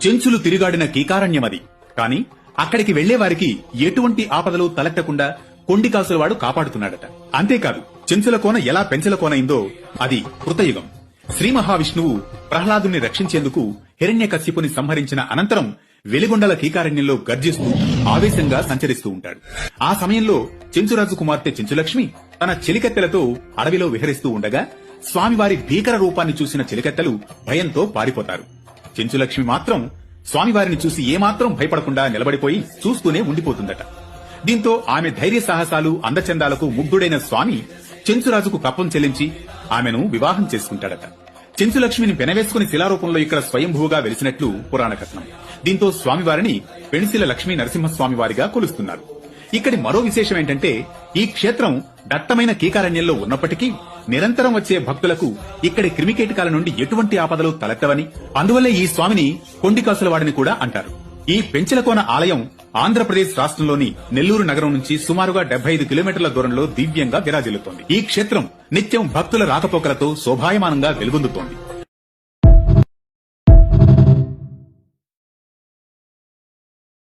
చెంచులు తిరుగాడిన కీకారణ్యమది. కాని అక్కడికి వెళ్లే వారికి ఎటువంటి ఆపదలు తలెత్తకుండా కొండికాసులవాడు కాపాడుతున్నాడట. అంతేకాదు, చెంచుల కోన ఎలా పెంచల కోనైందో అది కృతయుగం. శ్రీ మహావిష్ణువు ప్రహ్లాదుని రక్షించేందుకు హిరణ్యకశ్యపుని సంహరించిన అనంతరం వెలిగొండల కీకారణ్యంలో గర్జిస్తూ ఆవేశంగా సంచరిస్తూ ఉంటాడు. ఆ సమయంలో చెంచురాజు కుమార్తె చెంచులక్ష్మి తన చెలికత్తెలతో అడవిలో విహరిస్తూ ఉండగా స్వామివారి భీకర రూపాన్ని చూసిన చెలికత్తెలు భయంతో పారిపోతారు. చెంచులక్ష్మి మాత్రం స్వామివారిని చూసి ఏమాత్రం భయపడకుండా నిలబడిపోయి చూస్తూనే ఉండిపోతుందట. దీంతో ఆమె ధైర్య సాహసాలు అందచందాలకు ముగ్ధుడైన స్వామి చెంచురాజుకు కప్పం చెల్లించి ఆమెను వివాహం చేసుకుంటాడట. చెంచులక్ష్మిని పెనవేసుకుని శిలారూపంలో ఇక్కడ స్వయంభూగా వెలిసినట్లు పురాణ కథనం. దీంతో స్వామివారిని పెణిశిల లక్ష్మీ నరసింహస్వామివారిగా కొలుస్తున్నారు. ఇక్కడి మరో విశేషం ఏంటంటే, ఈ క్షేత్రం దట్టమైన కీకారణ్యంలో ఉన్నప్పటికీ నిరంతరం వచ్చే భక్తులకు ఇక్కడి క్రిమికీటకాల నుండి ఎటువంటి ఆపదలు తలెత్తవని, అందువల్లే ఈ స్వామిని కొండికాసులవాడని కూడా అంటారు. ఈ పెంచలకోన ఆలయం ఆంధ్రప్రదేశ్ రాష్ట్రంలోని నెల్లూరు నగరం నుంచి సుమారుగా 75 కిలోమీటర్ల దూరంలో దివ్యంగా విరాజిల్లుతోంది. ఈ క్షేత్రం నిత్యం భక్తుల రాకపోకలతో శోభాయమానంగా వెలుగొందుతోంది.